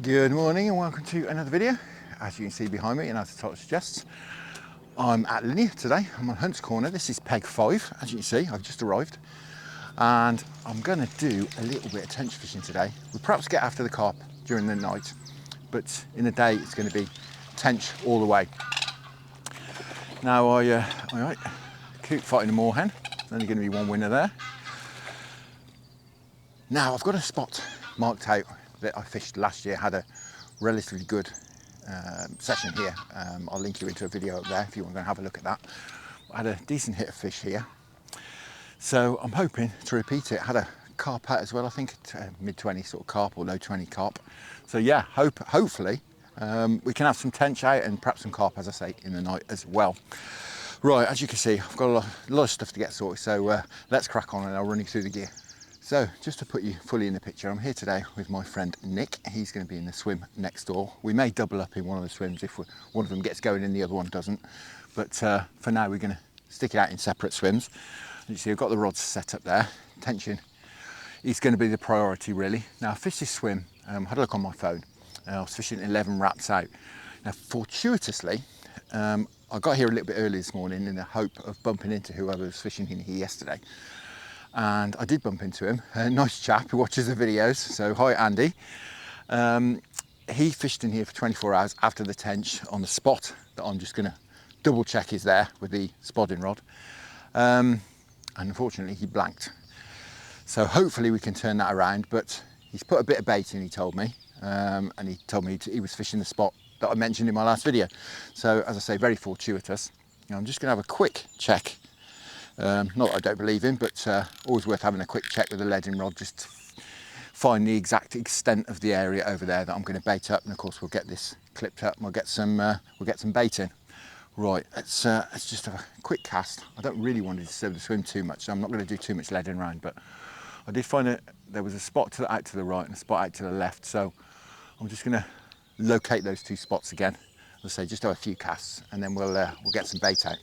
Good morning and welcome to another video. As you can see behind me and as the title suggests, I'm at Linear today. I'm on Hunt's Corner. This is peg 5. As you can see, I've just arrived and I'm going to do a little bit of tench fishing today. We'll perhaps get after the carp during the night, but in the day it's going to be tench all the way. Now I coot fighting a moorhen. There's only going to be one winner there. Now I've got a spot marked out that I fished last year, had a relatively good session here. I'll link you into a video up there if you want to go and have a look at that. I had a decent hit of fish here, so I'm hoping to repeat it. Had a carp out as well, I think mid-20 sort of carp or low 20 carp. So yeah, hopefully we can have some tench out and perhaps some carp, as I say, in the night as well. Right, as you can see, I've got a lot of stuff to get sorted, so let's crack on and I'll run you through the gear. So, just to put you fully in the picture, I'm here today with my friend Nick. He's going to be in the swim next door. We may double up in one of the swims if one of them gets going and the other one doesn't. But for now, we're going to stick it out in separate swims. As you see, I've got the rods set up there. Tension is going to be the priority, really. Now, I fished this swim, I had a look on my phone. I was fishing 11 wraps out. Now, fortuitously, I got here a little bit early this morning in the hope of bumping into whoever was fishing in here yesterday. And I did bump into him, a nice chap who watches the videos, so hi Andy. He fished in here for 24 hours after the tench on the spot that I'm just going to double check is there with the spodding rod. And unfortunately he blanked. So hopefully we can turn that around, but he's put a bit of bait in, he told me. And he told me he was fishing the spot that I mentioned in my last video. So as I say, very fortuitous. Now, I'm just going to have a quick check. Not that I don't believe him, but always worth having a quick check with the leading rod just to find the exact extent of the area over there that I'm going to bait up. And of course we'll get this clipped up and we'll get some bait in. Right, let's just have a quick cast. I don't really want to disturb the swim too much, so I'm not going to do too much leading around, but I did find that there was a spot out to the right and a spot out to the left, so I'm just going to locate those two spots again. As I say, just have a few casts and then we'll get some bait out.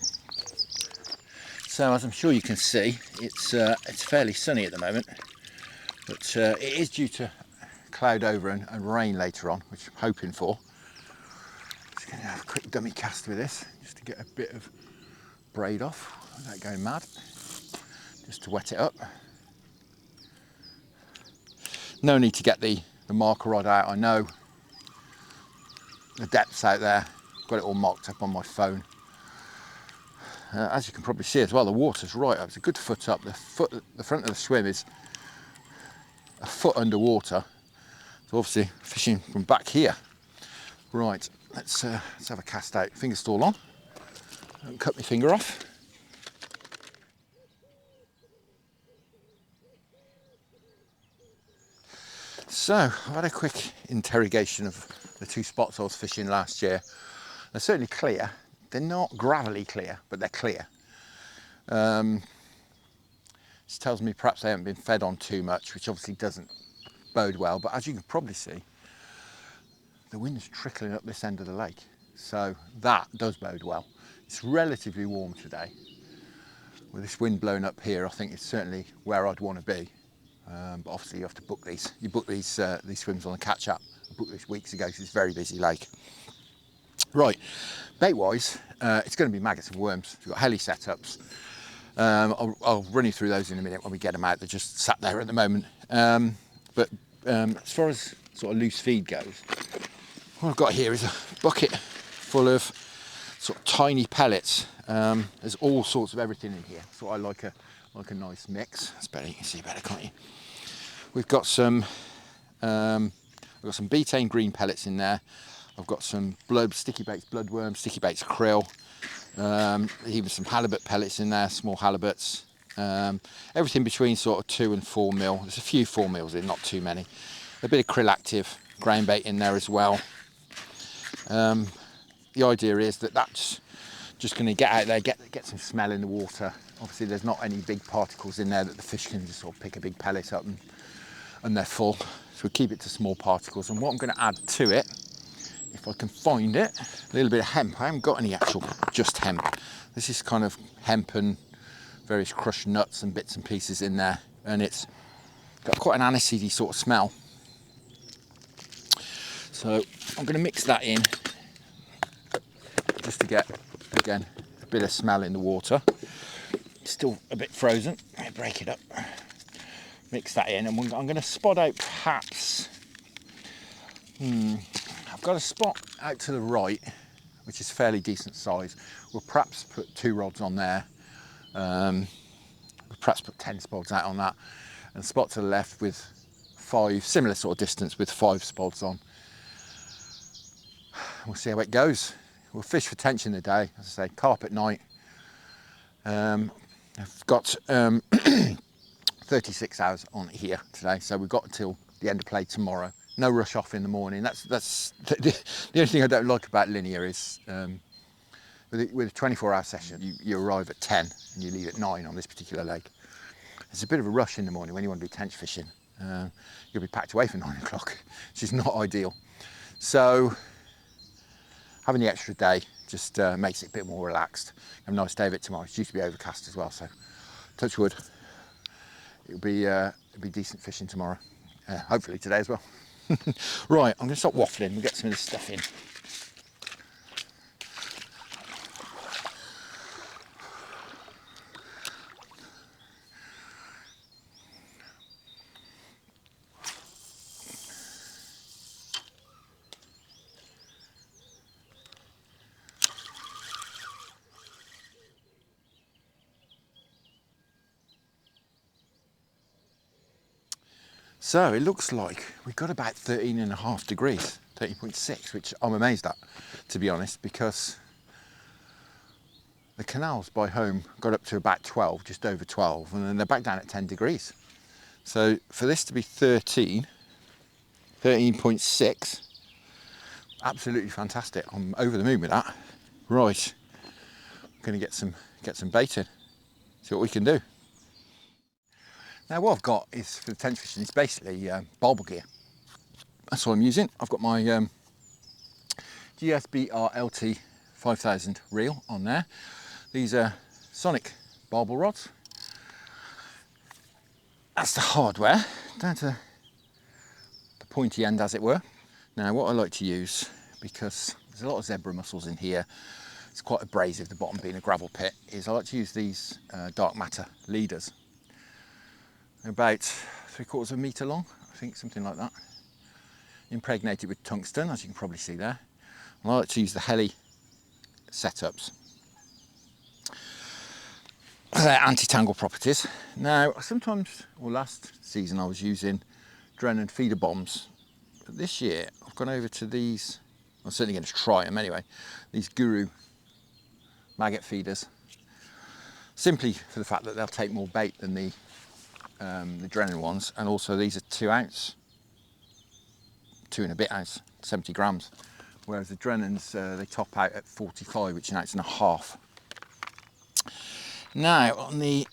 So as I'm sure you can see, it's fairly sunny at the moment, but it is due to cloud over and rain later on, which I'm hoping for. Just going to have a quick dummy cast with this, just to get a bit of braid off without going mad, just to wet it up. No need to get the marker rod out. I know the depths out there, got it all marked up on my phone. As you can probably see as well, the water's right up. It's a good foot up. The front of the swim is a foot underwater. So obviously fishing from back here. Right, let's have a cast out. Finger stall on. Don't cut my finger off. So I've had a quick interrogation of the two spots I was fishing last year. They're certainly clear. They're not gravelly clear, but they're clear. This tells me perhaps they haven't been fed on too much, which obviously doesn't bode well. But as you can probably see, the wind's trickling up this end of the lake. So that does bode well. It's relatively warm today. With this wind blowing up here, I think it's certainly where I'd want to be. But obviously you have to book these. You book these swims on the catch up. I booked this weeks ago, so it's a very busy lake. Right, bait wise, it's going to be maggots and worms. We've got heli setups. I'll run you through those in a minute when we get them out. They're just sat there at the moment. But as far as sort of loose feed goes, what I've got here is a bucket full of sort of tiny pellets. There's all sorts of everything in here. So I like a nice mix. That's better. You can see better, can't you? We've got some betaine green pellets in there. I've got some sticky baits bloodworm, sticky baits krill, even some halibut pellets in there, small halibuts. Everything between sort of 2 and 4 mil. There's a few 4 mils in, not too many. A bit of krill active ground bait in there as well. The idea is that that's just going to get out there, get some smell in the water. Obviously there's not any big particles in there that the fish can just sort of pick a big pellet up and they're full. So we keep it to small particles. And what I'm going to add to it, if I can find it, a little bit of hemp. I haven't got any actual just hemp. This is kind of hemp and various crushed nuts and bits and pieces in there, and it's got quite an aniseedy sort of smell. So I'm going to mix that in just to get, again, a bit of smell in the water. Still a bit frozen. I break it up, mix that in, and I'm going to spot out perhaps, I've got a spot out to the right which is fairly decent size. We'll perhaps put 2 rods on there, we'll perhaps put 10 spods out on that, and spot to the left with 5, similar sort of distance with 5 spods on. We'll see how it goes. We'll fish for tench in the day, as I say, carp at night. I've got 36 hours on here today, so we've got until the end of play tomorrow. No rush off in the morning. That's the only thing I don't like about Linear is with a 24-hour session, you arrive at 10 and you leave at 9 on this particular lake. It's a bit of a rush in the morning when you want to do tench fishing. You'll be packed away for 9 o'clock, which is not ideal. So having the extra day just makes it a bit more relaxed. Have a nice day of it tomorrow. It's due to be overcast as well, so touch wood. It'll be decent fishing tomorrow. Hopefully today as well. Right, I'm going to stop waffling and get some of this stuff in. So it looks like we've got about 13.5 degrees, 13.6, which I'm amazed at, to be honest, because the canals by home got up to about 12, just over 12, and then they're back down at 10 degrees. So for this to be 13.6, absolutely fantastic. I'm over the moon with that. Right, I'm going to get some bait in, see what we can do. Now what I've got is, for the tench fishing, it's basically barbel gear. That's what I'm using. I've got my GSBR LT 5000 reel on there. These are Sonic barbel rods. That's the hardware, down to the pointy end, as it were. Now what I like to use, because there's a lot of zebra mussels in here, it's quite abrasive, the bottom being a gravel pit, is I like to use these dark matter leaders. They're about 3/4 metre long, I think, something like that. Impregnated with tungsten, as you can probably see there. And I like to use the heli setups. They're anti-tangle properties. Now, sometimes, well, last season I was using Drennan feeder bombs. But this year, I've gone over to these, I'm certainly going to try them anyway, these Guru maggot feeders. Simply for the fact that they'll take more bait than the Drennan ones, and also these are 2 ounce, 2 and a bit ounce, 70 grams, whereas the Drennans they top out at 45, which is 1.5 ounces. Now on the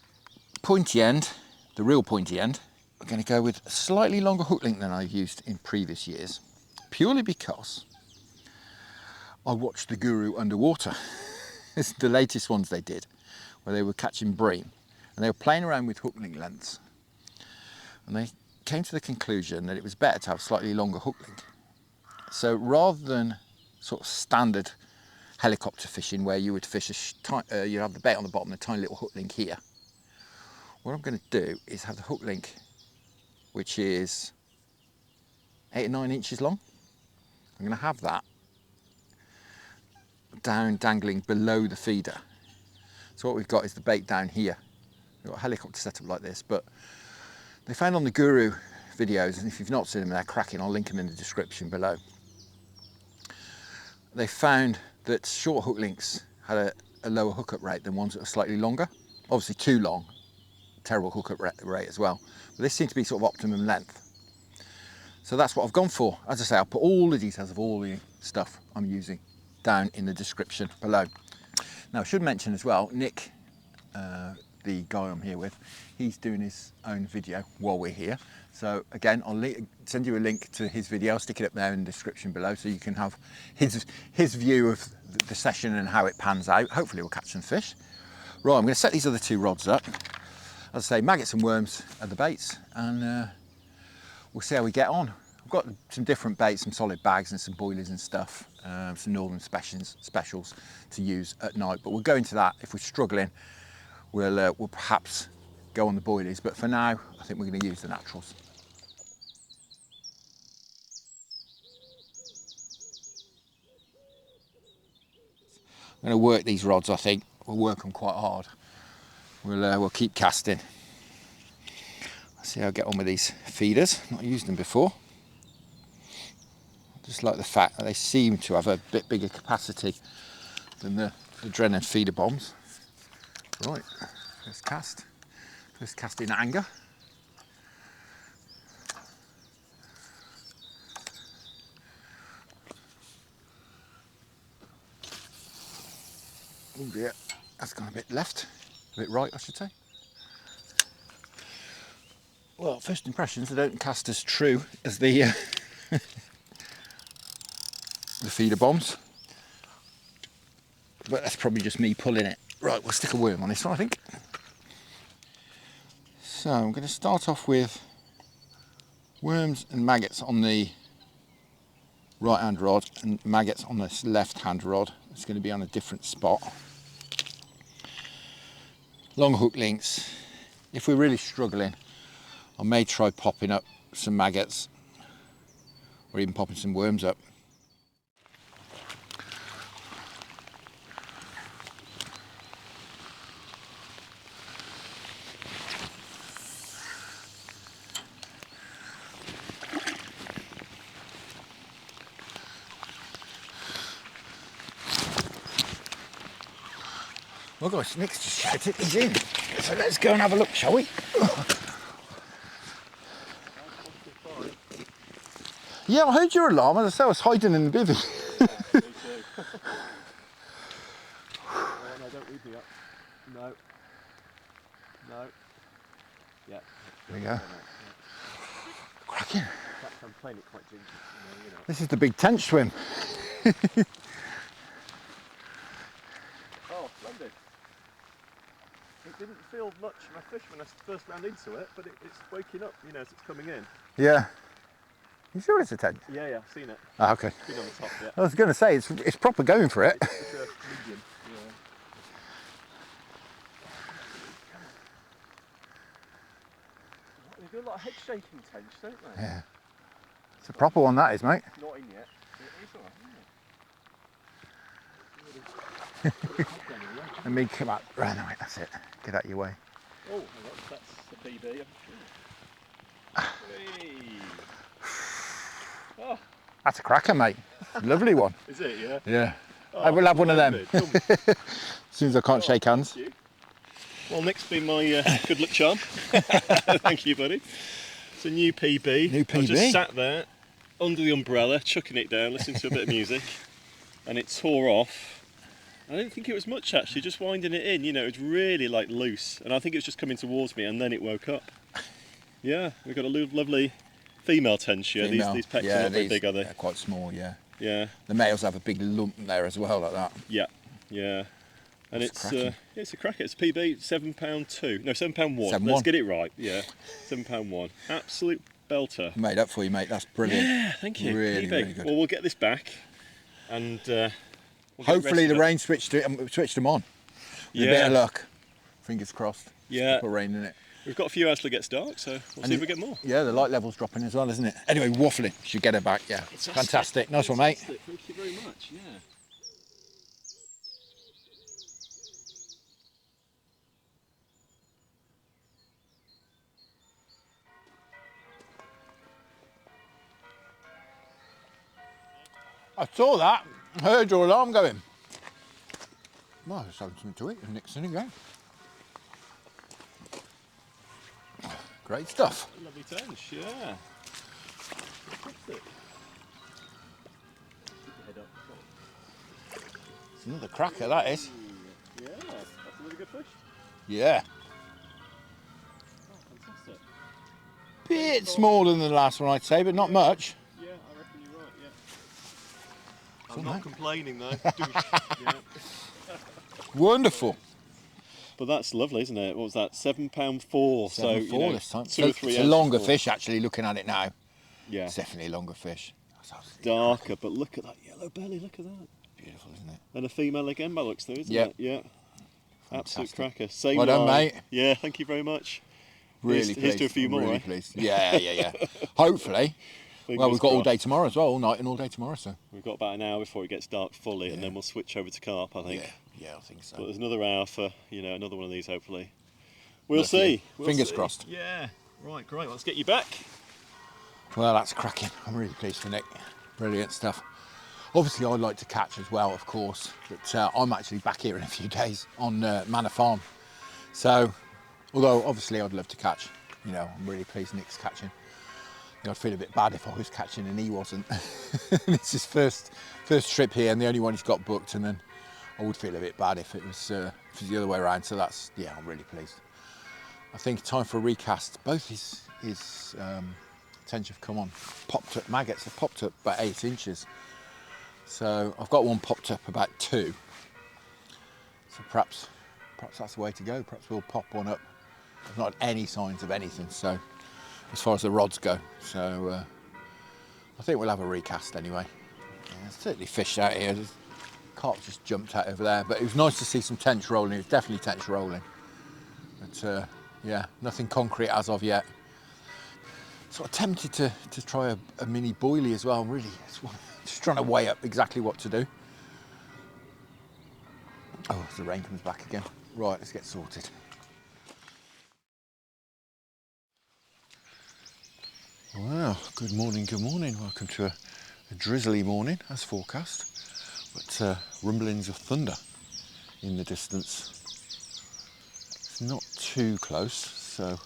pointy end, the real pointy end, we're going to go with a slightly longer hook length than I've used in previous years, purely because I watched the Guru underwater. It's the latest ones they did, where they were catching bream, and they were playing around with hook length lengths. And they came to the conclusion that it was better to have slightly longer hook length. So rather than sort of standard helicopter fishing where you would fish you have the bait on the bottom, a tiny little hook link here, what I'm going to do is have the hook link, which is 8 or 9 inches long. I'm going to have that down dangling below the feeder. So what we've got is the bait down here. We've got a helicopter setup like this, but they found on the Guru videos, and if you've not seen them, they're cracking, I'll link them in the description below. They found that short hook links had a lower hookup rate than ones that are slightly longer. Obviously too long, terrible hookup rate as well. But this seems to be sort of optimum length. So that's what I've gone for. As I say, I'll put all the details of all the stuff I'm using down in the description below. Now I should mention as well, Nick, the guy I'm here with, he's doing his own video while we're here. So again, I'll send you a link to his video. I'll stick it up there in the description below so you can have his view of the session and how it pans out. Hopefully we'll catch some fish. Right, I'm going to set these other 2 rods up. As I say, maggots and worms are the baits, and we'll see how we get on. I've got some different baits, some solid bags and some boilies and stuff, some northern specials to use at night. But we'll go into that. If we're struggling, we'll perhaps go on the boilies. But for now, I think we're going to use the naturals. I'm going to work these rods, I think. We'll work them quite hard. We'll keep casting. Let's see how I get on with these feeders. Not used them before. Just like the fact that they seem to have a bit bigger capacity than the Drennan feeder bombs. Right, first cast. First cast in anger. Oh dear, that's gone a bit left, a bit right I should say. Well, first impressions, they don't cast as true as the the feeder bombs, but that's probably just me pulling it. Right, we'll stick a worm on this one I think. So I'm going to start off with worms and maggots on the right hand rod and maggots on this left hand rod. It's going to be on a different spot. Long hook links. If we're really struggling, I may try popping up some maggots or even popping some worms up. Oh gosh, Nick's just shouted, he's in. So let's go and have a look, shall we? Yeah, I heard your alarm, as I say, I was hiding in the bivvy. Me too. Oh, no, don't leave me up. No. No. Yeah. There we go. Cracking. I'm playing it quite gingerly, you know. This is the big Tench swim. Oh, splendid. It didn't feel much of a fish when I first ran into it, but it's waking up, you know, as it's coming in. Yeah. You sure it's a Tench? Yeah, yeah, I've seen it. Ah, okay. It's been on the top, yeah. I was going to say, it's proper going for it. It's a medium, yeah. They do a lot of head shaking Tench, don't they? Yeah. It's a proper one that is, mate. It's not in yet. It is alright, isn't it? Let me come out. Right, no, wait, that's it. Get out of your way. Oh, that's the PB, I'm sure. Hey. Oh. That's a cracker, mate. Lovely one. Is it, yeah? Yeah. Oh, I will have one of them. As soon as I can't shake hands. Thank you. Well, Nick's been my good luck charm. Thank you, buddy. It's a new PB. New PB. I just sat there under the umbrella, chucking it down, listening to a bit of music, and it tore off. I didn't think it was much actually, just winding it in, you know, it's really like loose, and I think it was just coming towards me, and then it woke up. Yeah, we've got a lovely female tench here. These pecks are not very big, are they? They're quite small, yeah. Yeah. The males have a big lump there as well, like that. Yeah, yeah. And it's a cracker. It's PB £7.2. No, £7.1. Let's get it right. Yeah, £7.1. Absolute belter. Made up for you, mate. That's brilliant. Yeah, thank you. Really, really good. Well, we'll get this back, and we'll hopefully the rain switched them on. With a bit of luck. Fingers crossed. Yeah. Put rain in it. We've got a few hours till it gets dark, so we'll see if we get more. Yeah, the light level's dropping as well, isn't it? Anyway, waffling. Should get her back. Yeah. Fantastic. Nice one, mate. Thank you very much. Yeah. I saw that. I heard your alarm going. Well, I was having something to eat and Nick's in again. Great stuff. Lovely tench, yeah. Fantastic. It's another cracker, that is. Yeah, that's a really good fish. Yeah. Oh, fantastic. Bit smaller than the last one, I'd say, but not much. Yeah, I reckon you're right, yeah. I'm not complaining though. Yeah. Wonderful. But that's lovely, isn't it? What was that? £7.4. So £7.4 this time. Two or three it's a longer fish, actually, looking at it now. Yeah. It's definitely a longer fish. That's absolutely Darker, cracking. but look at that yellow belly, look at that. Beautiful, isn't it? And a female again by looks though, isn't Yep. it? Yeah. Absolute Fantastic. cracker. Same Well done, line. mate. Yeah, thank you very much. Really Here's to a pleased. few I'm more, really eh? pleased. Yeah. Hopefully. Well, Fingers we've got all day crossed. tomorrow as well, all night and all day tomorrow, so. We've got about an hour before it gets dark fully, and Yeah. then we'll switch over to carp, I think. Yeah, I think so. But there's another hour for, another one of these, hopefully. We'll Lucky you. see. Fingers crossed. Yeah. Right, great. Let's get you back. Well, that's cracking. I'm really pleased for Nick. Brilliant stuff. Obviously, I'd like to catch as well, of course, but I'm actually back here in a few days on Manor Farm. So, although obviously I'd love to catch, I'm really pleased Nick's catching. I'd feel a bit bad if I was catching and he wasn't. It's his first trip here and the only one he's got booked, and then I would feel a bit bad if it was the other way around. So that's, I'm really pleased. I think time for a recast. Both his Tench have come on, popped up, maggots have popped up about 8 inches. So I've got one popped up about 2. So perhaps that's the way to go. Perhaps we'll pop one up. I've not had any signs of anything, so as far as the rods go. So I think we'll have a recast anyway. Yeah, certainly fished out here. There's carp just jumped out over there, but it was nice to see some tench rolling. It was definitely tench rolling. But yeah, nothing concrete as of yet. Sort of tempted to try a mini boilie as well. Really, just trying to weigh up exactly what to do. Oh, the rain comes back again. Right, let's get sorted. Well, good morning, good morning. Welcome to a drizzly morning as forecast, but rumblings of thunder in the distance. It's not too close, so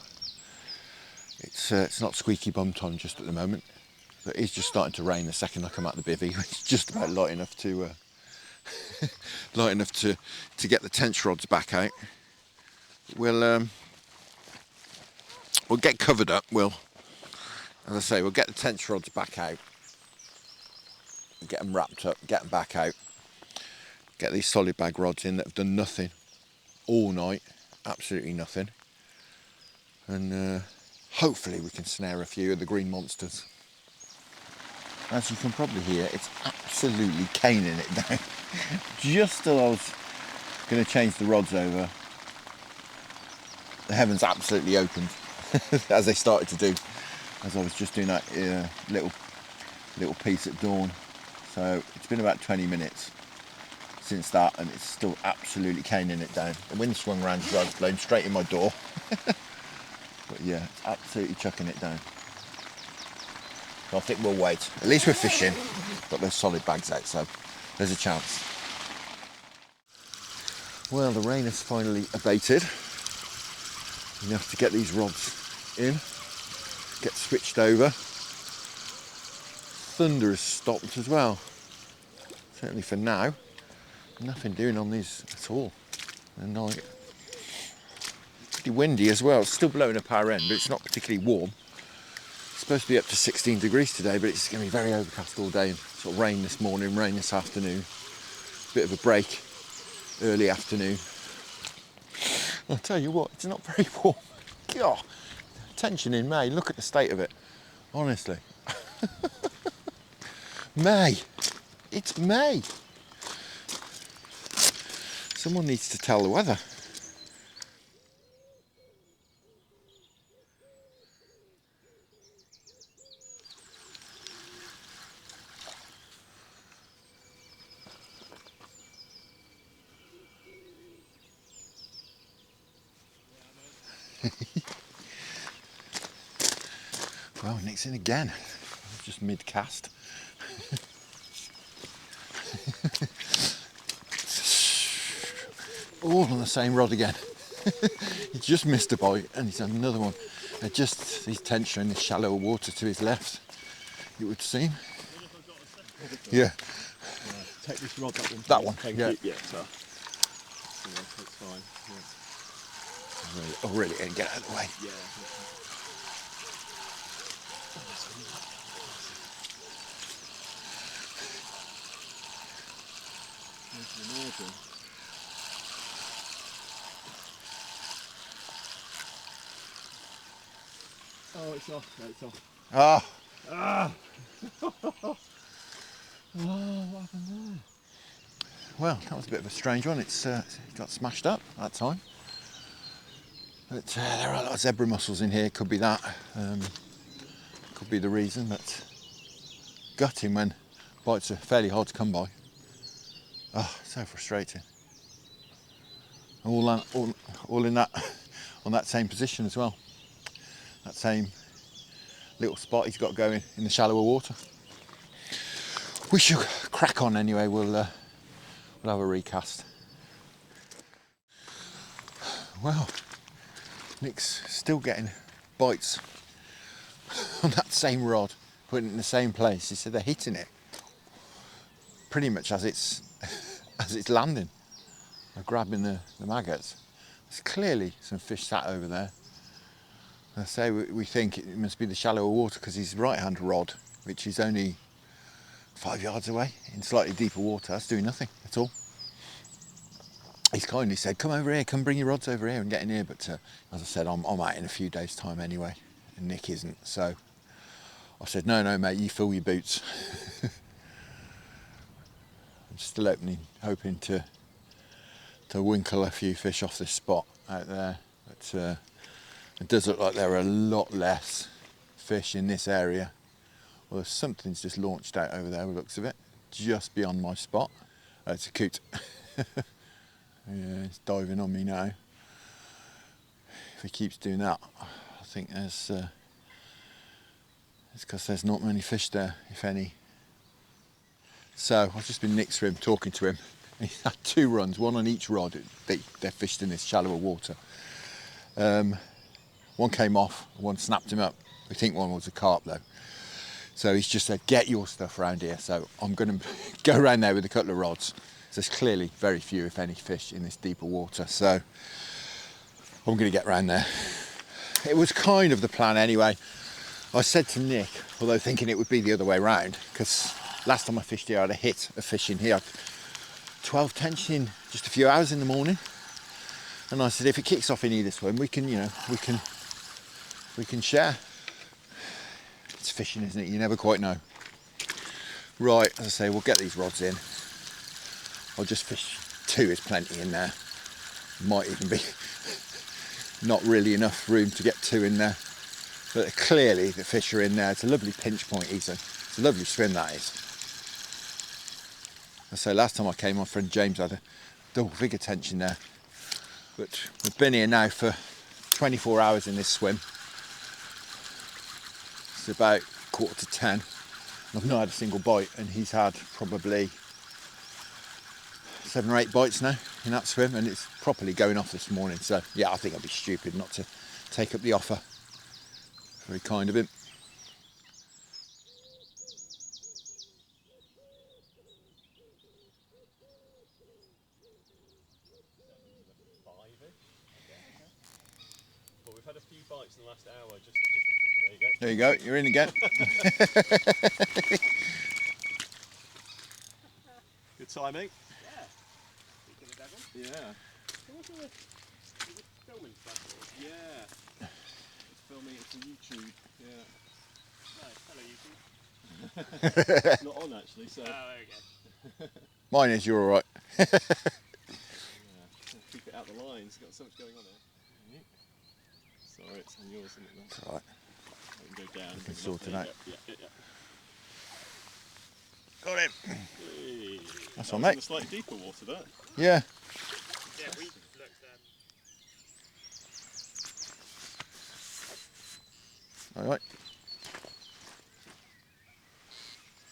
it's not squeaky bum time just at the moment. But it's just starting to rain the second I come out the bivvy. It's just about light enough to to get the tench rods back out. We'll get covered up. As I say, we'll get the tench rods back out, get them wrapped up, get them back out, get these solid bag rods in that have done nothing all night, absolutely nothing, and hopefully we can snare a few of the green monsters. As you can probably hear, it's absolutely caning it down. Just as I was going to change the rods over, the heavens absolutely opened, as they started to do, as I was just doing that little piece at dawn. So it's been about 20 minutes since that, and it's still absolutely caning it down. The wind swung round as well, it's blown straight in my door. But yeah, it's absolutely chucking it down. So I think we'll wait. At least we're fishing. Got those solid bags out, so there's a chance. Well, the rain has finally abated. Enough to get these rods in, get switched over. Thunder has stopped as well. Certainly for now. Nothing doing on these at all. At night. Pretty windy as well. It's still blowing up our end, but it's not particularly warm. It's supposed to be up to 16 degrees today, but it's going to be very overcast all day. And sort of rain this morning, rain this afternoon. Bit of a break early afternoon. I'll tell you what, it's not very warm. God, tension in May. Look at the state of it. Honestly. May. It's May. Someone needs to tell the weather. Well, Nick's in again. Just mid-cast. All on the same rod again. He just missed a bite and he's had another one. He's tension in the shallower water to his left, it would seem. Yeah. Take this rod, that one. That one, yeah. Yeah, so. That's fine. Yeah. Oh, really? And get out of the way. Yeah. Oh, it's off. No, it's off. Ah, Ah! Oh, what happened there? Well, that was a bit of a strange one. It got smashed up that time. But there are a lot of zebra mussels in here. Could be that. Could be the reason. But gutting when bites are fairly hard to come by. Oh, so frustrating. All in that on that same position as well. That same little spot he's got going in the shallower water. We should crack on anyway. We'll have a recast. Well, Nick's still getting bites on that same rod, putting it in the same place. He said they're hitting it pretty much as it's as it's landing. They're grabbing the maggots. There's clearly some fish sat over there. I say we think it must be the shallower water because his right-hand rod, which is only 5 yards away in slightly deeper water, that's doing nothing at all. He's kindly said, come over here, come bring your rods over here and get in here. But as I said, I'm out in a few days' time anyway, and Nick isn't. So I said, no, mate, you fill your boots. I'm still hoping to winkle a few fish off this spot out there. But it does look like there are a lot less fish in this area. Well, something's just launched out over there, by the looks of it, just beyond my spot. It's a coot. Yeah, it's diving on me now. If he keeps doing that, I think it's because there's not many fish there, if any. So I've just been next to him, talking to him. He's had 2 runs, 1 on each rod. They're fished in this shallower water. One came off, one snapped him up. We think one was a carp though. So he's just said, get your stuff around here. So I'm going to go around there with a couple of rods. There's clearly very few, if any, fish in this deeper water. So I'm going to get around there. It was kind of the plan anyway. I said to Nick, although thinking it would be the other way around, because last time I fished here, I had a hit of fish in here. 12 tench in just a few hours in the morning. And I said, if it kicks off in either swim, we can share. It's fishing, isn't it? You never quite know. Right, as I say, we'll get these rods in. I'll just fish 2 is plenty in there. Might even be not really enough room to get 2 in there. But clearly the fish are in there. It's a lovely pinch point, Ethan. It's a lovely swim, that is. I say, last time I came, my friend James had a double figure tench in there. But we've been here now for 24 hours in this swim. It's about 9:45. I've not had a single bite, and he's had probably 7 or 8 bites now in that swim, and it's properly going off this morning. So yeah, I think I'd be stupid not to take up the offer. Very kind of him. But we've had a few bites in the last hour. Just There you go. You're in again. Good timing. Yeah. Speaking of devil. Yeah. Is it filming stuff? Yeah. It's filming it for YouTube. Yeah. Nice. Hello, YouTube. It's not on actually, so. Oh, there we go. Mine is, you're all right. Yeah. Keep it out the lines. Got so much going on here. Sorry, it's on yours, isn't it? It's all right. I can go down. can sort it out. Yeah. Got him. Hey. That's That all, was mate. in a slightly deeper water, that. Yeah. Yeah, we looked All right.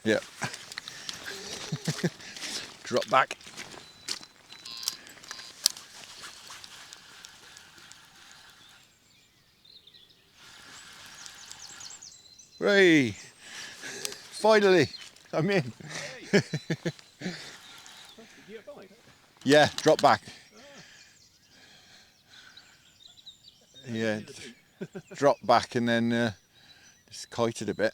Yeah. Drop back. Hooray! Finally, I'm in. Hey. Did you get a bite? Yeah, drop back. Yeah, drop back and then just kited a bit.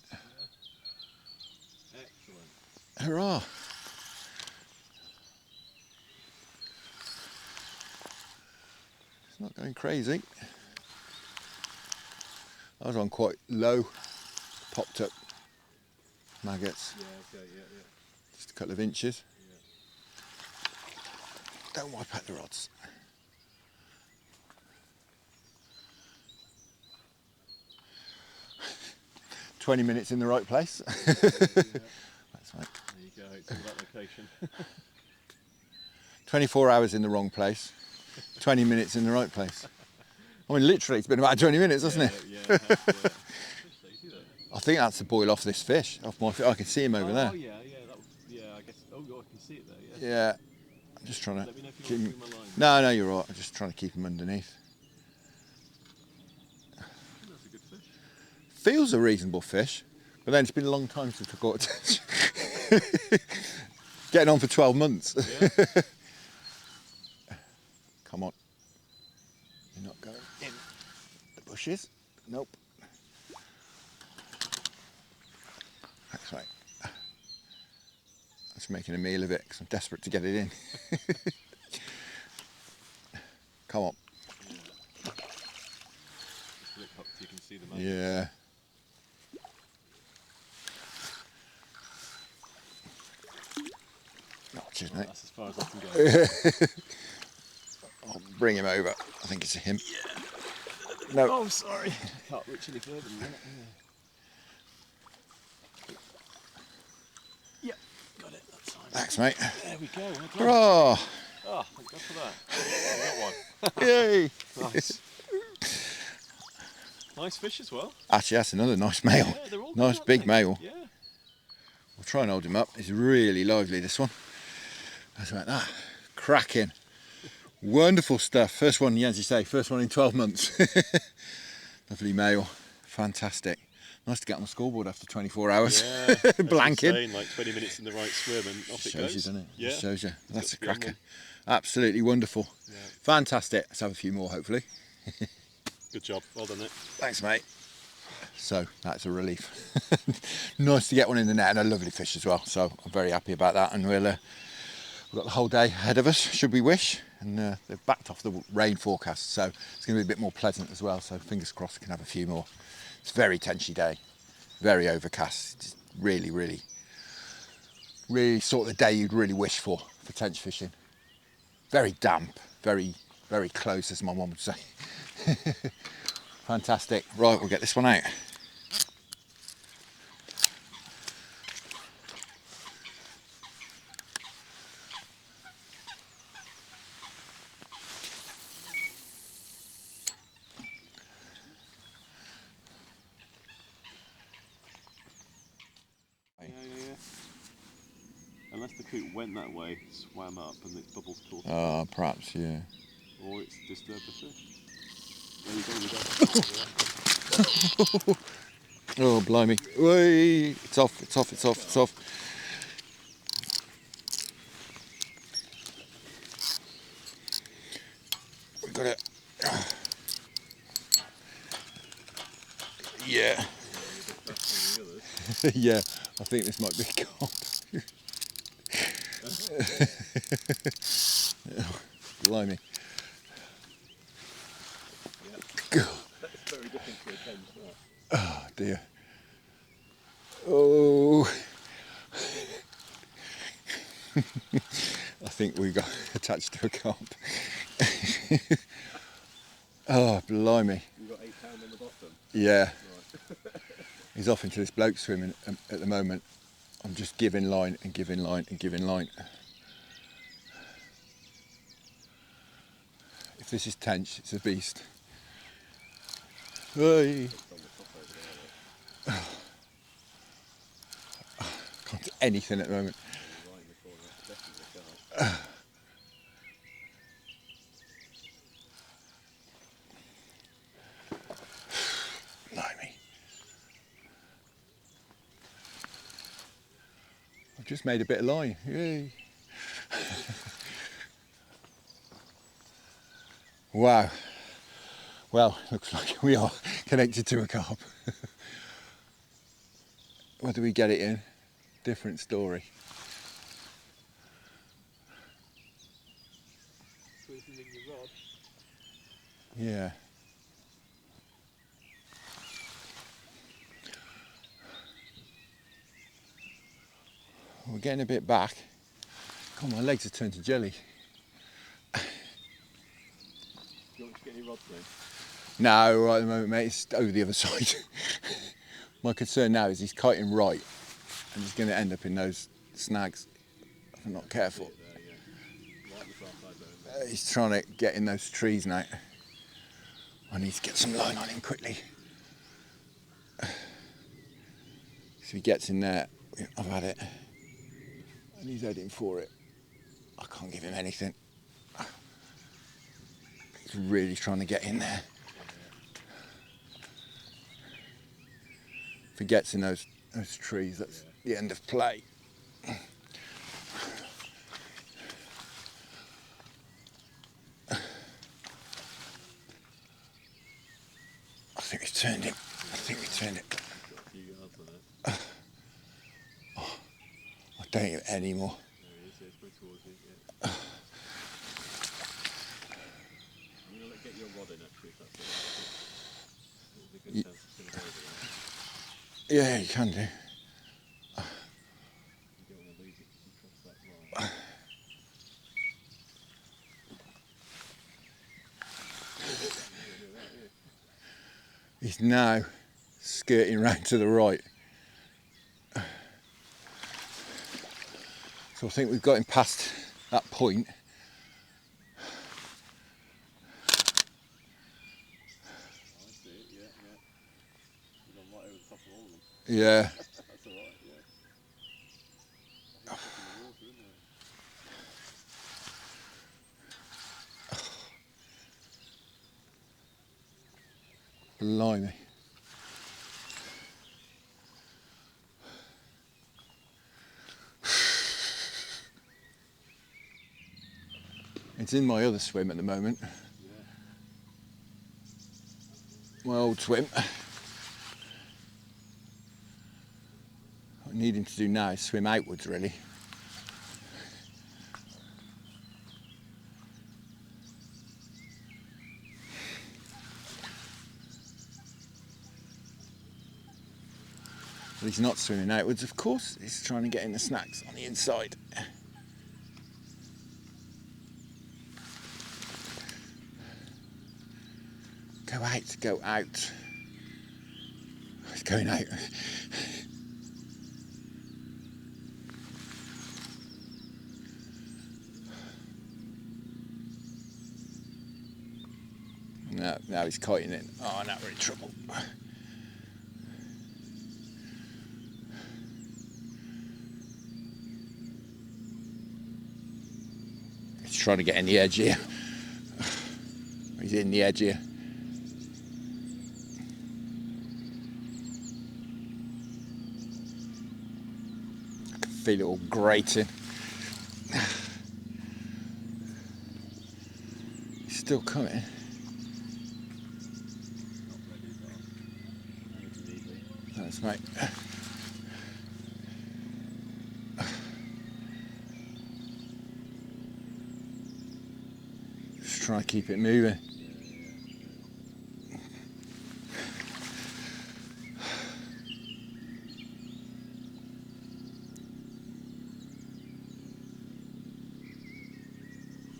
Excellent. Hurrah! It's not going crazy. I was on quite low, popped up maggots. Yeah, okay, yeah. Just a couple of inches. Don't wipe out the rods. "20 minutes in the right place." That's right. There you go, it's all about location. 24 hours in the wrong place, 20 minutes in the right place. I mean, literally, it's been about 20 minutes, hasn't it? Yeah, it has, yeah. I think that's the boil off this fish. Off my fish. I can see him over there. Oh yeah, that was, yeah, I guess, oh God, I can see it there, yeah. Yeah. I'm just trying to Let me know if you keep want him. to do my line. No, you're right. I'm just trying to keep him underneath. I think that's a good fish. Feels a reasonable fish, but then it's been a long time since I caught it. Getting on for 12 months. Yeah. Come on. You're not going in the bushes. Nope. That's right. I'm just making a meal of it because I'm desperate to get it in. Come on. Flick up so you can see the maggot. Yeah. Oh, cheers, mate. That's as far as I can go. I'll bring him over. I think it's a him. No. Oh, sorry. I can't reach any further than that. Yeah, got it, that's fine. Thanks, mate. There we go. Well done. Hurrah! Oh, thank God for that. I got one. Yay! Nice. Nice fish as well. Actually, that's another nice male. Yeah, they're all good, Nice aren't big they? male. Yeah. We'll try and hold him up. He's really lively, this one. That's like that. Cracking. Wonderful stuff. First one, yeah, as you say, first one in 12 months. Lovely male. Fantastic. Nice to get on the scoreboard after 24 hours. Yeah. Blanking. Saying, like 20 minutes in the right swim and off it Shows goes. you, doesn't it? Yeah. Just shows you. That's a got to be on cracker. one. Absolutely wonderful. Yeah. Fantastic. Let's have a few more, hopefully. Good job. Well done, Nick. Thanks, mate. So that's a relief. Nice to get one in the net and a lovely fish as well. So I'm very happy about that. And we've got the whole day ahead of us, should we wish. And they've backed off the rain forecast, so it's going to be a bit more pleasant as well. So fingers crossed we can have a few more. It's a very tenchy day, very overcast. It's really, really, really sort of the day you'd really wish for tench fishing. Very damp, very, very close, as my mum would say. Fantastic. Right, we'll get this one out. Yeah. Unless the coot went that way, swam up, and its bubbles caught it. Perhaps, yeah. Or it's disturbed the fish. There you go. Oh, blimey. Whey! It's off, it's off, it's off, it's off. We got it. Yeah. Yeah, I think this might be a carp. Blimey. That's very different to a tench, that. Oh dear. Oh. I think we got attached to a carp. Oh, blimey. You got 8 pound on the bottom. Yeah. Right. He's off into this bloke swimming at the moment. I'm just giving line and giving line and giving line. If this is tench, it's a beast. Hey. Can't do anything at the moment. Right in the corner. Definitely a carp. Blimey. I've just made a bit of line. Yay. Wow. Well, looks like we are connected to a carp. Whether we get it in, different story. Twizzling your rod. Yeah. we're getting a bit back. God, my legs have turned to jelly. Do you want to get any rods in? No, right at the moment, mate, it's over the other side. My concern now is he's kiting right and he's going to end up in those snags if I'm not careful. He's trying to get in those trees now. I need to get some line on him quickly. So he gets in there, I've had it, and he's heading for it. I can't give him anything. He's really trying to get in there. If he gets in those trees, that's the end of play. I think we've turned him. I think we turned it. Oh, I don't hear it anymore. I'm going to get your rod in actually, if that's all right. It'll be a good chance it's going to go over there. Yeah, you can do. You don't want to lose it because you cross that line. He's now skirting round to the right. So I think we've got him past that point. I see it, yeah. You've gone right over the top of all of them. Yeah. That's alright, yeah. I think it's in the water, isn't it? Blimey. It's in my other swim at the moment. Yeah. My old swim. What I need him to do now is swim outwards, really. But he's not swimming outwards, of course. He's trying to get in the snacks on the inside. Go out, go out. He's going out. No, now he's kiting in. Oh, now we're in trouble. He's trying to get in the edge here. He's in the edge here. I can feel it all grating. He's still coming. Thanks, mate. Just try to keep it moving.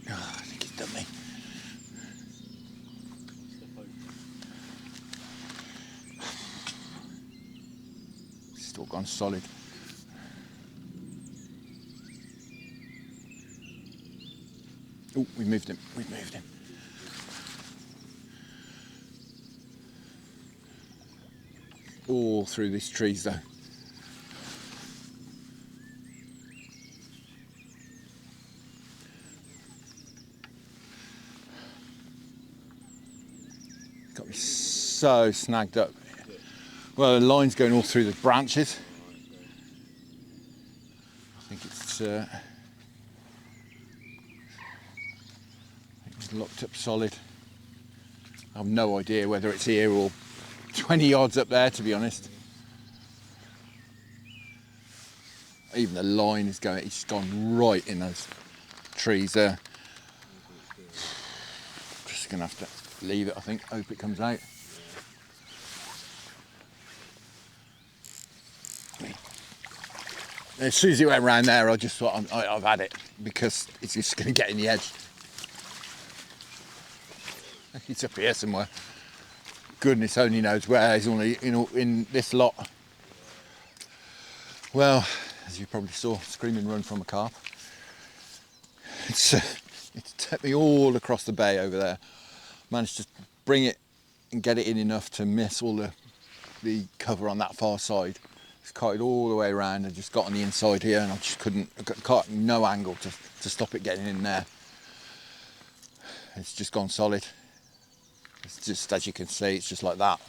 Oh, I think he's done me. Still gone solid. Oh, we moved him. We moved him. All through these trees, though. Got me so snagged up. Well, the line's going all through the branches. I think it's locked up solid. I have no idea whether it's here or 20 yards up there, to be honest. Even the line is going, it's gone right in those trees there. Just gonna have to leave it, I think. Hope it comes out. As soon as he went round there, I just thought I've had it, because it's just going to get in the edge. He's up here somewhere. Goodness only knows where. He's only in this lot. Well, as you probably saw, screaming run from a carp. It's took me all across the bay over there. Managed to bring it and get it in enough to miss all the cover on that far side. It's kited all the way around and just got on the inside here, and I just couldn't, I got no angle to stop it getting in there. It's just gone solid. It's just, as you can see, it's just like that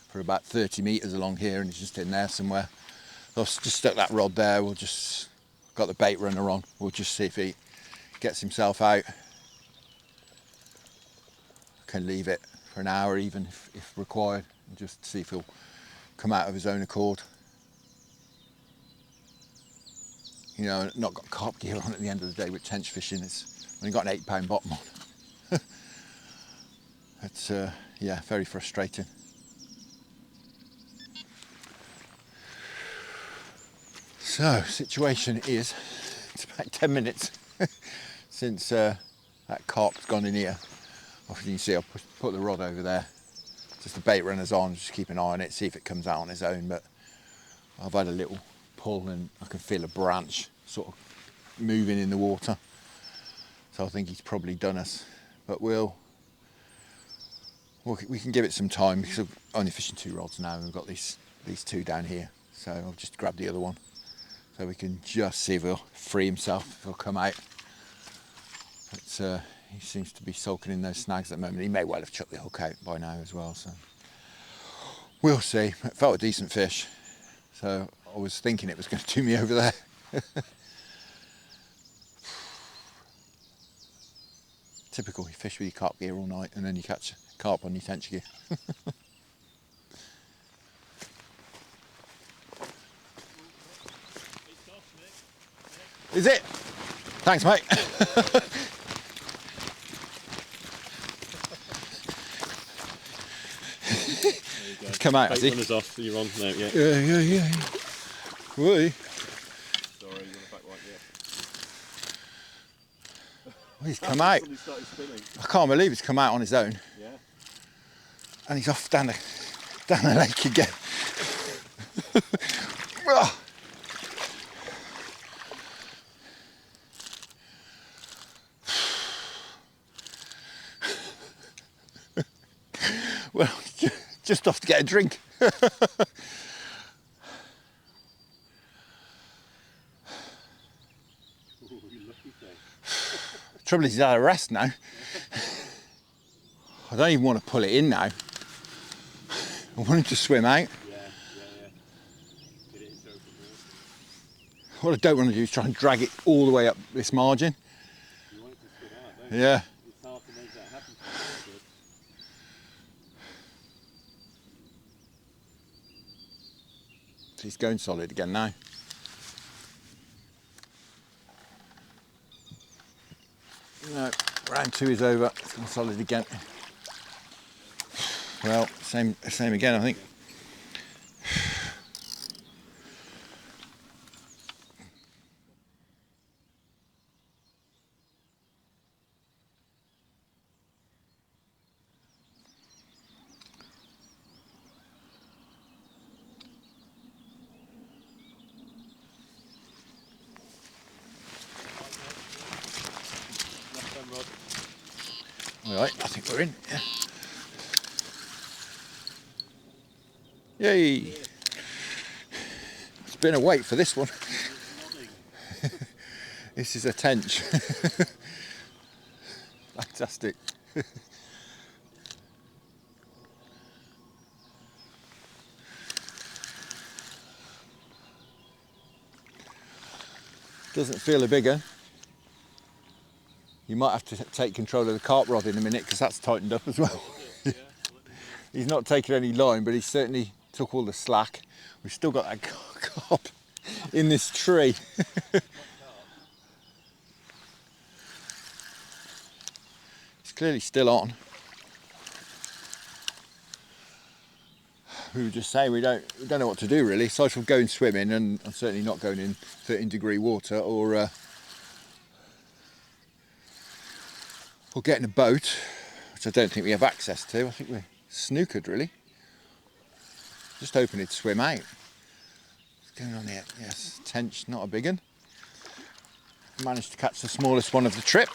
for about 30 metres along here, and it's just in there somewhere. So I've just stuck that rod there. We'll just, got the bait runner on. We'll just see if he gets himself out. Can leave it for an hour even if required, and just see if he'll come out of his own accord. You know, not got carp gear on at the end of the day with tench fishing. It's only got an 8-pound bottom on. It's yeah, very frustrating. So, situation is, it's about 10 minutes since that carp's gone in here. Obviously you can see I'll put the rod over there. Just the bait runner's on, just keep an eye on it, see if it comes out on its own. But I've had a little pull and I can feel a branch sort of moving in the water. So I think he's probably done us. But we can give it some time, because I'm only fishing 2 rods now and we've got these 2 down here. So I'll just grab the other one. So we can just see if he'll free himself, if he'll come out. But he seems to be sulking in those snags at the moment. He may well have chucked the hook out by now as well. So we'll see. It felt a decent fish. So I was thinking it was going to do me over there. Typical, you fish with your carp gear all night and then you catch carp on your tench gear. Is it? Thanks, mate. It's come out, has he? Runners off, you're on now, yeah. Yeah. Whee. Sorry, you're on the back right, yeah. Well, he's come out. I can't believe he's come out on his own. Yeah. And he's off down the lake again. Well, just off to get a drink. Trouble is he's out of rest now. I don't even want to pull it in now. I want him to swim out. Yeah. Get it into open water. What I don't want to do is try and drag it all the way up this margin. You want it to swim out, don't you? Yeah. It's hard to make that happen. He's going solid again now. No, round 2 is over. It's gone solid again. Well, same again, I think. All right, I think we're in. Yeah. Yay! It's been a wait for this one. This is a tench. Fantastic. Doesn't feel a big one. You might have to take control of the carp rod in a minute, because that's tightened up as well. He's not taken any line, but he certainly took all the slack. We've still got that carp in this tree. It's clearly still on. we were just saying we don't know what to do really, aside from going swimming, and I'm certainly not going in 13-degree water or getting a boat, which I don't think we have access to. I think we're snookered really. Just hoping it'd swim out. What's going on here? Yes, tench, not a big one. Managed to catch the smallest one of the trip.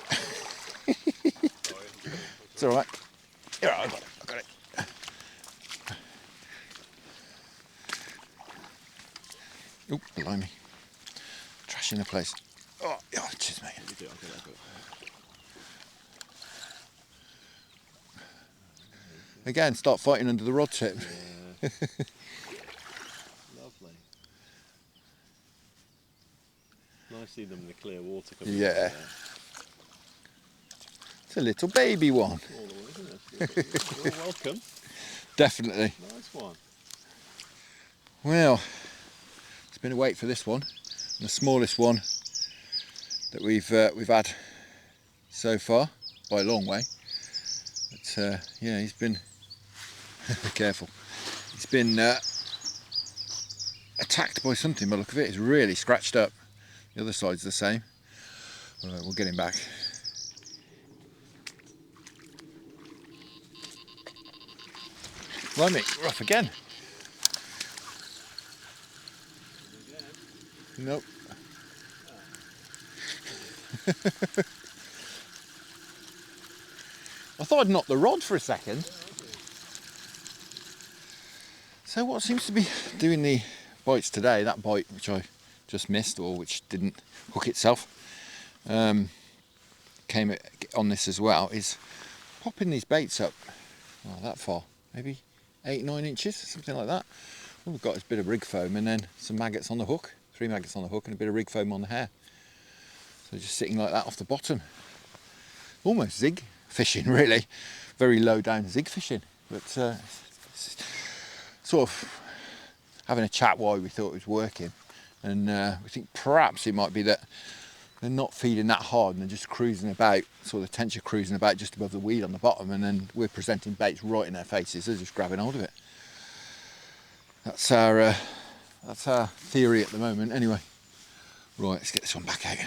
It's all right. Here, I got it. Oh, blimey. Trash in the place. Oh, cheers, mate. Again, start fighting under the rod tip. Yeah. Lovely. Nice seeing them in the clear water coming Yeah. out there. It's a little baby one. Small one, isn't it? You're welcome. Definitely. Nice one. Well, it's been a wait for this one. The smallest one that we've had so far, by a long way. But yeah, he's been be careful. He's been attacked by something. By the look of it, it's really scratched up. The other side's the same. We'll get him back. Blimey, we're off again. Nope. I thought I'd knocked the rod for a second. So what seems to be doing the bites today, that bite which I just missed, or which didn't hook itself, came on this as well, is popping these baits up, that far, maybe 8-9 inches, something like that. All we've got is a bit of rig foam and then some maggots on the hook, 3 maggots on the hook and a bit of rig foam on the hair. So just sitting like that off the bottom. Almost zig fishing really, very low down zig fishing, but sort of having a chat why we thought it was working, and we think perhaps it might be that they're not feeding that hard and they're just cruising about, sort of the tench are cruising about just above the weed on the bottom, and then we're presenting baits right in their faces, they're just grabbing hold of it. That's our theory at the moment anyway. Right, let's get this one back out.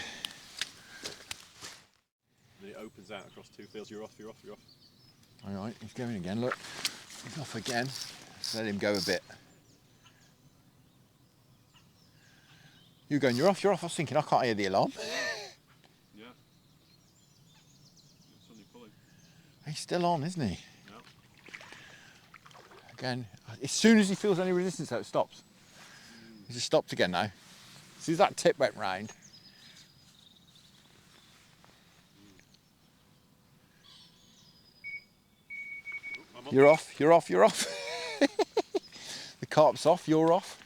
And it opens out across 2 fields, you're off. Alright, he's going again, look. He's off again. Let him go a bit. You're going, you're off. I was thinking, I can't hear the alarm. Yeah. It's only pulling. He's still on, isn't he? Yeah. Again, as soon as he feels any resistance, though, it stops. He's just stopped again now. As soon as that tip went round. You're off. The carp's off, you're off.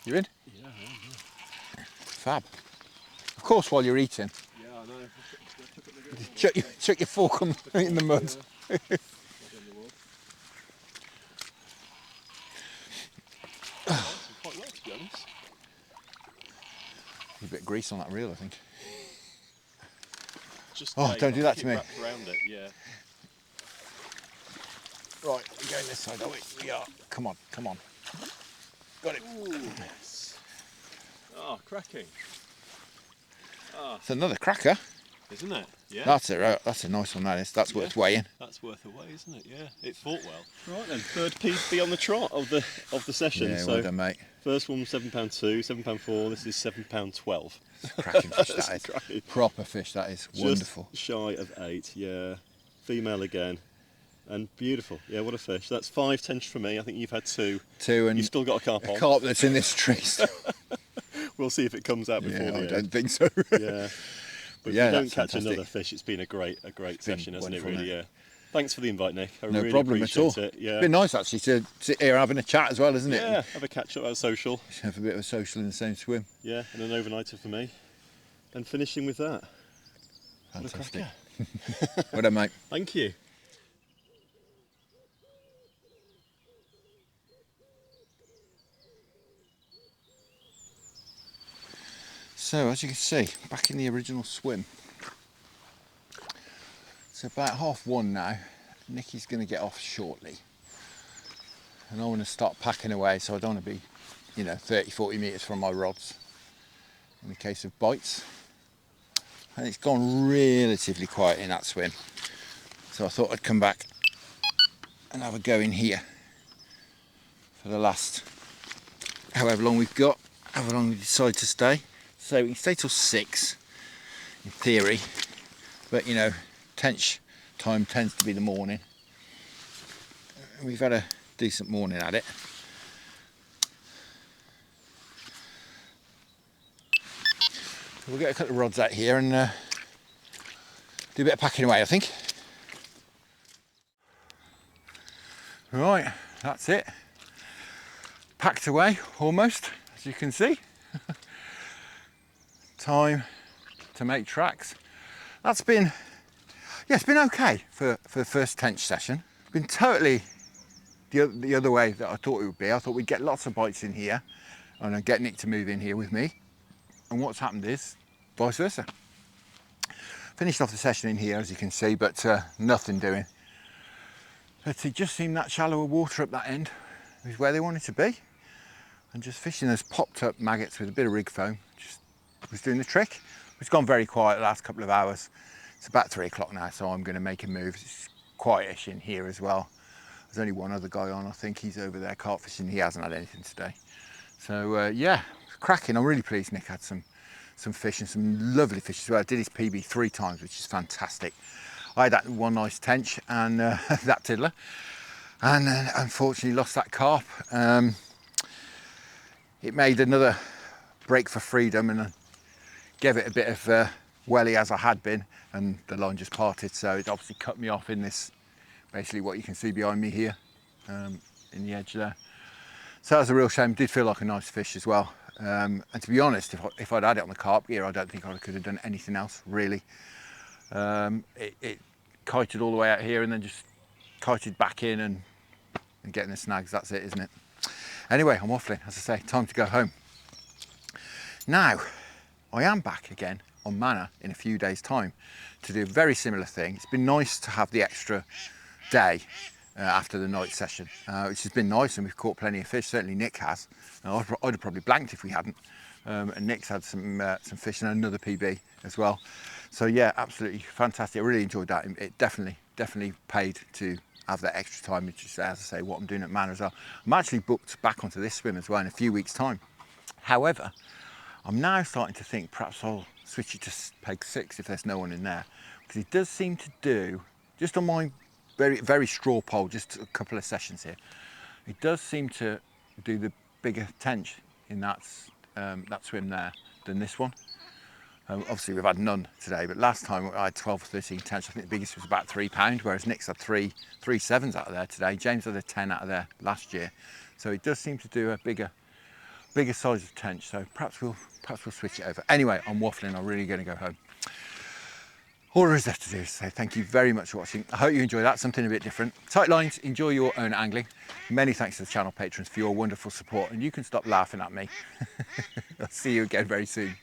You in? Yeah, I am, yeah. Fab. Of course, while you're eating. Yeah, I know. I took it again. Chuck your fork in the mud. Yeah. Quite well, to be honest. A bit of grease on that reel, I think. Just Don't do that to me. Wrapped around it, yeah. Right, we're going this side, are we? We are. Come on. Got it. Ooh, yes. Oh, cracking. It's another cracker. Isn't it? Yeah. That's a nice one, that is. That's worth weighing. That's worth a weigh, isn't it? Yeah. It fought well. Right then, third PB on the trot of the session. Yeah, so well done, mate. first one was £7.2, £7.4. This is £7.12. Cracking fish, that is. Great. Proper fish, that is. Wonderful. Just shy of 8, yeah. Female again. And beautiful. Yeah, what a fish. That's 5 tench for me. I think you've had 2. 2 and You've still got a carp on. a carp that's in this tree. We'll see if it comes out before Yeah, the I end. don't think so. Yeah. But Yeah, if you don't that's catch fantastic. another fish, it's been a great session, hasn't it, wonderful, really? mate. Yeah. Thanks for the invite, Nick. I No really problem at all. appreciate it. Yeah. It's been nice actually to sit here having a chat as well, isn't it? Yeah, have a catch up at social. Have a bit of a social in the same swim. Yeah, and an overnighter for me. And finishing with that. Fantastic. What a cracker. Well done, mate. Thank you. So, as you can see, back in the original swim. It's about 1:30 now. Nicky's going to get off shortly. And I want to start packing away, so I don't want to be, 30, 40 metres from my rods in the case of bites. And it's gone relatively quiet in that swim. So I thought I'd come back and have a go in here for the last, however long we've got, however long we decide to stay. So we can stay till 6 in theory, but Tench time tends to be the morning. We've had a decent morning at it. So we'll get a couple of rods out here and do a bit of packing away, I think. Right, that's it. Packed away almost, as you can see. Time to make tracks. That's been, it's been okay for the first Tench session. Been totally the other way that I thought it would be. I thought we'd get lots of bites in here and I'd get Nick to move in here with me. And what's happened is vice versa. Finished off the session in here, as you can see, but nothing doing. But it just seemed that shallower water up that end is where they wanted to be. And just fishing those popped up maggots with a bit of rig foam just was doing the trick. It's gone very quiet the last couple of hours. It's about 3 o'clock now, so I'm going to make a move. It's quietish in here as well. There's only one other guy on, I think he's over there carp fishing. He hasn't had anything today. So yeah, cracking. I'm really pleased Nick had some fish and some lovely fish as well. I did his PB 3 times, which is fantastic. I had that one nice tench and that tiddler, and then unfortunately lost that carp. It made another break for freedom and gave it a bit of welly as I had been, and the line just parted, so it obviously cut me off in this, basically what you can see behind me here, in the edge there. So that was a real shame. Did feel like a nice fish as well. And to be honest, if I'd had it on the carp gear, I don't think I could have done anything else really. It kited all the way out here and then just kited back in and getting the snags. That's it, isn't it? Anyway, I'm waffling, as I say, time to go home. Now, I am back again on Manor in a few days' time to do a very similar thing. It's been nice to have the extra day after the night session, which has been nice, and we've caught plenty of fish. Certainly Nick has. I'd have probably blanked if we hadn't. And Nick's had some fish and another PB as well. So yeah, absolutely fantastic. I really enjoyed that. It definitely paid to have that extra time, which is, as I say, what I'm doing at Manor as well. I'm actually booked back onto this swim as well in a few weeks' time. However, I'm now starting to think perhaps I'll switch it to peg 6 if there's no one in there, because it does seem to do, just on my very straw pole, just a couple of sessions here, it does seem to do the bigger tench in that swim there than this one. Obviously we've had none today, but last time I had 12 or 13 tench. I think the biggest was about £3, whereas Nick's had three 7s out of there today. James had a 10 out of there last year, so it does seem to do a bigger size of tench. So perhaps we'll switch it over. Anyway, I'm waffling. I'm really going to go home. All there is left to do is say thank you very much for watching. I hope you enjoyed that, something a bit different. Tight lines, enjoy your own angling. Many thanks to the channel patrons for your wonderful support, and you can stop laughing at me. I'll see you again very soon.